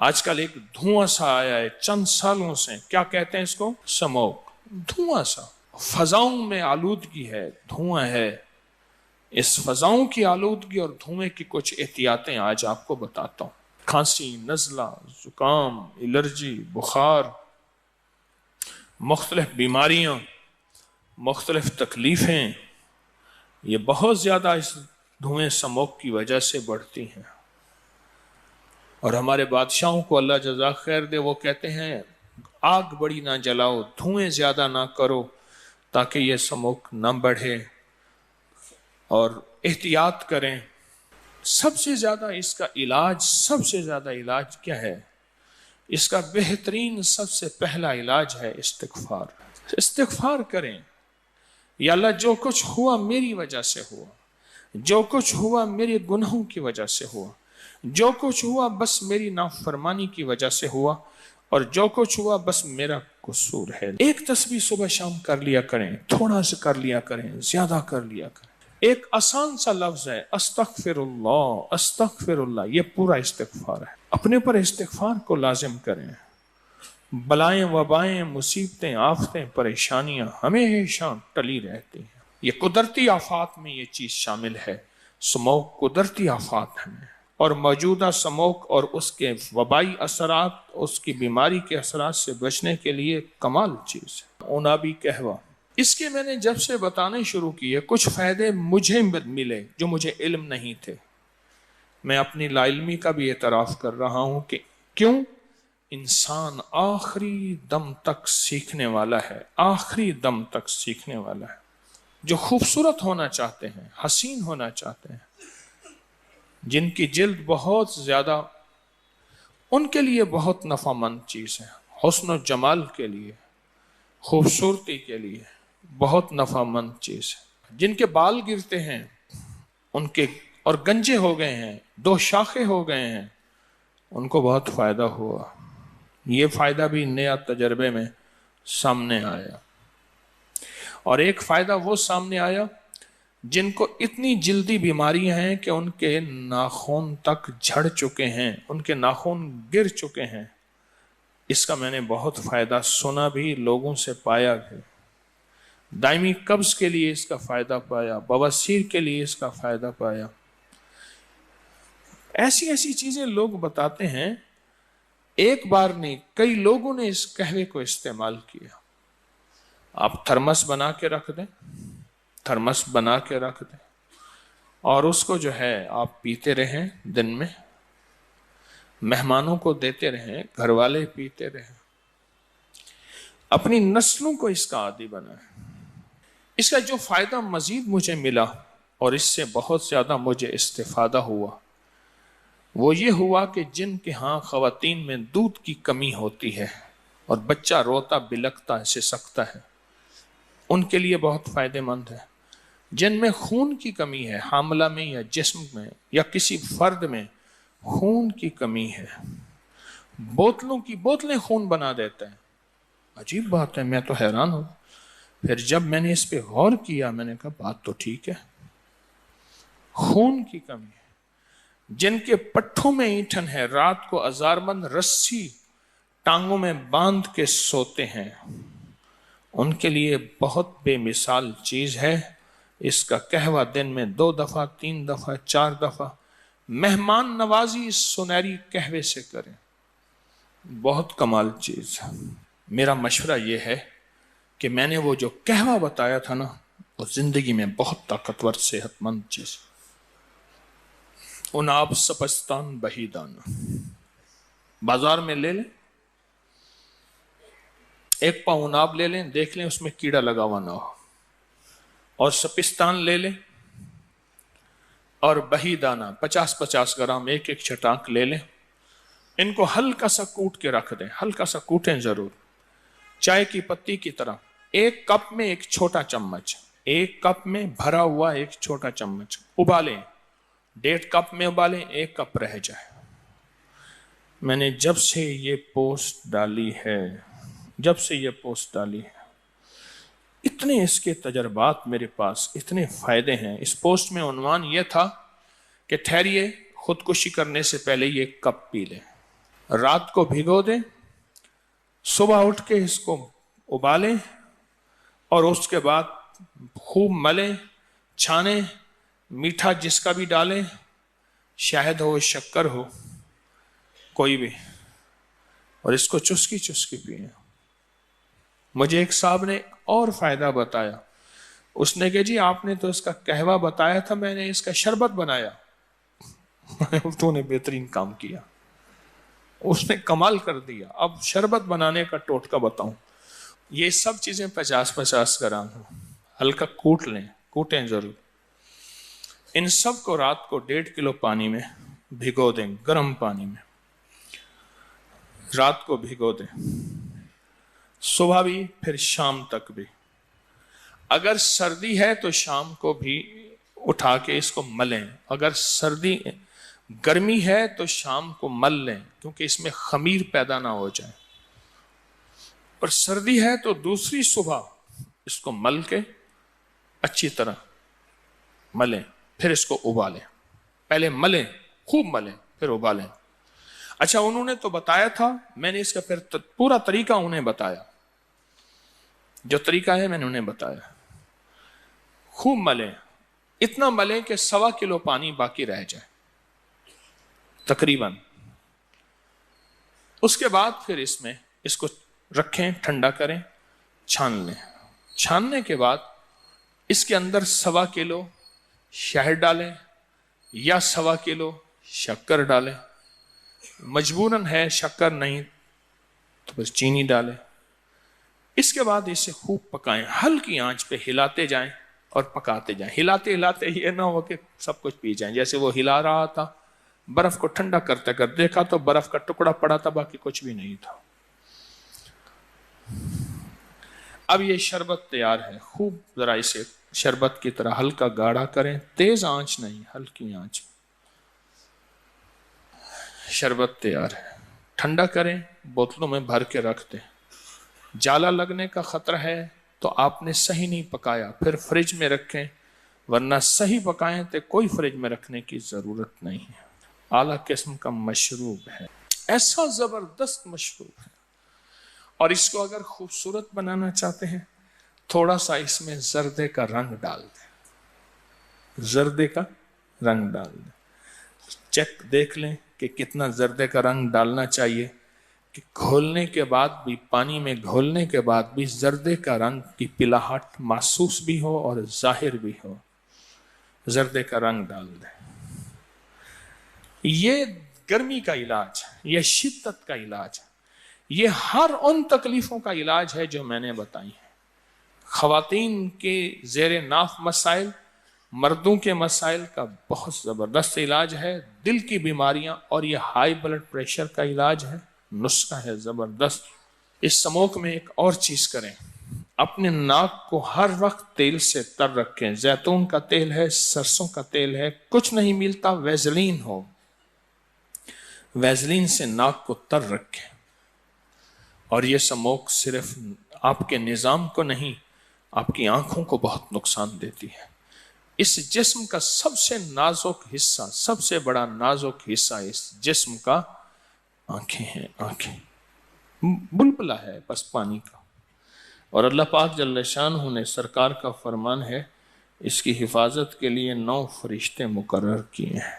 آج کل ایک دھواں سا آیا ہے چند سالوں سے، کیا کہتے ہیں اس کو؟ سموک، دھواں سا، فضاؤں میں آلودگی ہے، دھواں ہے۔ اس فضاؤں کی آلودگی اور دھوئیں کی کچھ احتیاطیں آج آپ کو بتاتا ہوں۔ کھانسی، نزلہ، زکام، الرجی، بخار، مختلف بیماریاں، مختلف تکلیفیں، یہ بہت زیادہ اس دھوئیں سموک کی وجہ سے بڑھتی ہیں۔ اور ہمارے بادشاہوں کو اللہ جزاک خیر دے، وہ کہتے ہیں آگ بڑی نہ جلاؤ، دھوئیں زیادہ نہ کرو تاکہ یہ سموک نہ بڑھے، اور احتیاط کریں۔ سب سے زیادہ اس کا علاج، سب سے زیادہ علاج کیا ہے؟ اس کا بہترین سب سے پہلا علاج ہے استغفار۔ استغفار کریں، یا اللہ جو کچھ ہوا میری وجہ سے ہوا، جو کچھ ہوا میرے گناہوں کی وجہ سے ہوا، جو کچھ ہوا بس میری نافرمانی کی وجہ سے ہوا، اور جو کچھ ہوا بس میرا قصور ہے۔ ایک تسبیح صبح شام کر لیا کریں، تھوڑا سا کر لیا کریں، زیادہ کر لیا کریں۔ ایک آسان سا لفظ ہے استغفر اللہ، استغفر اللہ، یہ پورا استغفار ہے۔ اپنے پر استغفار کو لازم کریں۔ بلائیں، وبائیں، مصیبتیں، آفتیں، پریشانیاں ہمیشہ ٹلی رہتی ہیں۔ یہ قدرتی آفات میں یہ چیز شامل ہے۔ سموک قدرتی آفات ہیں، اور موجودہ سموک اور اس کے وبائی اثرات، اس کی بیماری کے اثرات سے بچنے کے لیے کمال چیز ہے۔ عنابی قہوہ، اس کے میں نے جب سے بتانے شروع کیے کچھ فائدے مجھے ملے جو مجھے علم نہیں تھے۔ میں اپنی لا علمی کا بھی اعتراف کر رہا ہوں کہ کیوں؟ انسان آخری دم تک سیکھنے والا ہے، آخری دم تک سیکھنے والا ہے۔ جو خوبصورت ہونا چاہتے ہیں، حسین ہونا چاہتے ہیں، جن کی جلد بہت زیادہ، ان کے لیے بہت نفع مند چیز ہے۔ حسن و جمال کے لیے، خوبصورتی کے لیے بہت نفع مند چیز ہے۔ جن کے بال گرتے ہیں ان کے اور گنجے ہو گئے ہیں، دو شاخیں ہو گئے ہیں، ان کو بہت فائدہ ہوا۔ یہ فائدہ بھی نیا تجربے میں سامنے آیا۔ اور ایک فائدہ وہ سامنے آیا جن کو اتنی جلدی بیماریاں ہیں کہ ان کے ناخن تک جھڑ چکے ہیں، ان کے ناخن گر چکے ہیں۔ اس کا میں نے بہت فائدہ سنا بھی، لوگوں سے پایا بھی۔ دائمی قبض کے لیے اس کا فائدہ پایا، بواسیر کے لیے اس کا فائدہ پایا۔ ایسی ایسی چیزیں لوگ بتاتے ہیں، ایک بار نہیں کئی لوگوں نے اس قہوے کو استعمال کیا۔ آپ تھرمس بنا کے رکھ دیں، تھرمس بنا کے رکھ دیں، اور اس کو جو ہے آپ پیتے رہیں، دن میں مہمانوں کو دیتے رہیں، گھر والے پیتے رہیں، اپنی نسلوں کو اس کا عادی بنائیں۔ اس کا جو فائدہ مزید مجھے ملا اور اس سے بہت زیادہ مجھے استفادہ ہوا، وہ یہ ہوا کہ جن کے ہاں خواتین میں دودھ کی کمی ہوتی ہے اور بچہ روتا بلکتا ہے، سسکتا ہے، ان کے لیے بہت فائدہ مند ہے۔ جن میں خون کی کمی ہے، حاملہ میں یا جسم میں یا کسی فرد میں خون کی کمی ہے، بوتلوں کی بوتلیں خون بنا دیتے ہیں۔ عجیب بات ہے، میں تو حیران ہوں۔ پھر جب میں نے اس پہ غور کیا، میں نے کہا بات تو ٹھیک ہے، خون کی کمی ہے۔ جن کے پٹھوں میں اینٹھن ہے، رات کو ازارمند رسی ٹانگوں میں باندھ کے سوتے ہیں، ان کے لیے بہت بے مثال چیز ہے۔ اس کا قہوہ دن میں 2 دفعہ، 3 دفعہ، 4 دفعہ مہمان نوازی اس سنہری قہوے سے کریں، بہت کمال چیز ہے۔ میرا مشورہ یہ ہے کہ میں نے وہ جو قہوہ بتایا تھا نا، وہ زندگی میں بہت طاقتور صحت مند چیز۔ عناب سپستان بہیدان، بازار میں لے لیں، ایک پاؤ عناب لے لیں، دیکھ لیں اس میں کیڑا لگا ہوا نہ ہو، اور سپستان لے لیں، اور بہی دانہ 50-50 گرام ایک ایک چھٹانک لے لیں۔ ان کو ہلکا سا کوٹ کے رکھ دیں، ہلکا سا کوٹیں ضرور، چائے کی پتی کی طرح۔ 1 کپ میں 1 چھوٹا چمچ، 1 کپ میں بھرا ہوا 1 چھوٹا چمچ ابالیں، 1.5 کپ میں ابالیں، 1 کپ رہ جائے۔ میں نے جب سے یہ پوسٹ ڈالی ہے، اتنے اس کے تجربات میرے پاس، اتنے فائدے ہیں۔ اس پوسٹ میں عنوان یہ تھا کہ ٹھہریے، خودکشی کرنے سے پہلے یہ کپ پی لیں۔ رات کو بھگو دیں، صبح اٹھ کے اس کو ابالیں اور اس کے بعد خوب ملیں، چھانیں، میٹھا جس کا بھی ڈالیں، شہد ہو شکر ہو کوئی بھی، اور اس کو چسکی چسکی پئیں۔ مجھے ایک صاحب نے اور فائدہ بتایا، اس نے کہ جی آپ نے تو اس کا قہوہ بتایا تھا، میں نے اس کا شربت بنایا۔ تو نے بہترین کام کیا، اس نے کمال کر دیا۔ اب شربت بنانے کا ٹوٹکا بتاؤں، یہ سب چیزیں 50-50 گرام ہوں، ہلکا کوٹ لیں، کوٹیں ضرور۔ ان سب کو رات کو 1.5 کلو پانی میں بھگو دیں، گرم پانی میں رات کو بھگو دیں، صبح بھی پھر شام تک بھی۔ اگر سردی ہے تو شام کو بھی اٹھا کے اس کو ملیں، اگر گرمی ہے تو شام کو مل لیں کیونکہ اس میں خمیر پیدا نہ ہو جائے، اور سردی ہے تو دوسری صبح اس کو مل کے اچھی طرح ملیں، پھر اس کو ابالیں۔ پہلے ملیں، خوب ملیں، پھر ابالیں۔ اچھا انہوں نے تو بتایا تھا، میں نے اس کا پھر پورا طریقہ انہیں بتایا، جو طریقہ ہے میں نے انہیں بتایا۔ خوب ملیں، اتنا ملیں کہ 1.25 کلو پانی باقی رہ جائے تقریباً۔ اس کے بعد پھر اس کو رکھیں، ٹھنڈا کریں، چھان لیں۔ چھاننے کے بعد اس کے اندر 1.25 کلو شہد ڈالیں یا 1.25 کلو شکر ڈالیں، مجبوراً ہے شکر نہیں تو بس چینی ڈالیں۔ اس کے بعد اسے خوب پکائیں، ہلکی آنچ پہ ہلاتے جائیں اور پکاتے جائیں۔ ہلاتے ہلاتے یہ نہ ہو کہ سب کچھ پی جائیں، جیسے وہ ہلا رہا تھا، برف کو ٹھنڈا کرتے کر دیکھا تو برف کا ٹکڑا پڑا تھا، باقی کچھ بھی نہیں تھا۔ اب یہ شربت تیار ہے، خوب ذرا اسے شربت کی طرح ہلکا گاڑھا کریں، تیز آنچ نہیں، ہلکی آنچ۔ شربت تیار ہے، ٹھنڈا کریں، بوتلوں میں بھر کے رکھ دیں۔ جالا لگنے کا خطرہ ہے تو آپ نے صحیح نہیں پکایا، پھر فریج میں رکھیں، ورنہ صحیح پکائیں تو کوئی فریج میں رکھنے کی ضرورت نہیں ہے۔ اعلیٰ قسم کا مشروب ہے، ایسا زبردست مشروب ہے۔ اور اس کو اگر خوبصورت بنانا چاہتے ہیں، تھوڑا سا اس میں زردے کا رنگ ڈال دیں، زردے کا رنگ ڈال دیں۔ چیک دیکھ لیں کہ کتنا زردے کا رنگ ڈالنا چاہیے، کہ گھولنے کے بعد بھی، پانی میں گھولنے کے بعد بھی زردے کا رنگ کی پلاہٹ محسوس بھی ہو اور ظاہر بھی ہو۔ زردے کا رنگ ڈال دیں۔ یہ گرمی کا علاج، یہ شدت کا علاج، یہ ہر ان تکلیفوں کا علاج ہے جو میں نے بتائی ہیں۔ خواتین کے زیر ناف مسائل، مردوں کے مسائل کا بہت زبردست علاج ہے۔ دل کی بیماریاں اور یہ ہائی بلڈ پریشر کا علاج ہے، نسخہ ہے زبردست۔ اس سموک میں ایک اور چیز کریں، اپنے ناک کو ہر وقت تیل سے تر رکھیں۔ زیتون کا تیل ہے، سرسوں کا تیل ہے، کچھ نہیں ملتا ویزلین ہو، ویزلین سے ناک کو تر رکھیں۔ اور یہ سموک صرف آپ کے نظام کو نہیں، آپ کی آنکھوں کو بہت نقصان دیتی ہے۔ اس جسم کا سب سے نازک حصہ، سب سے بڑا نازک حصہ اس جسم کا آنکھیں ہیں۔ آنکھیں بلبلہ ہے بس پانی کا، اور اللہ پاک جل شانہ نے سرکار کا فرمان ہے، اس کی حفاظت کے لیے 9 فرشتے مقرر کیے ہیں۔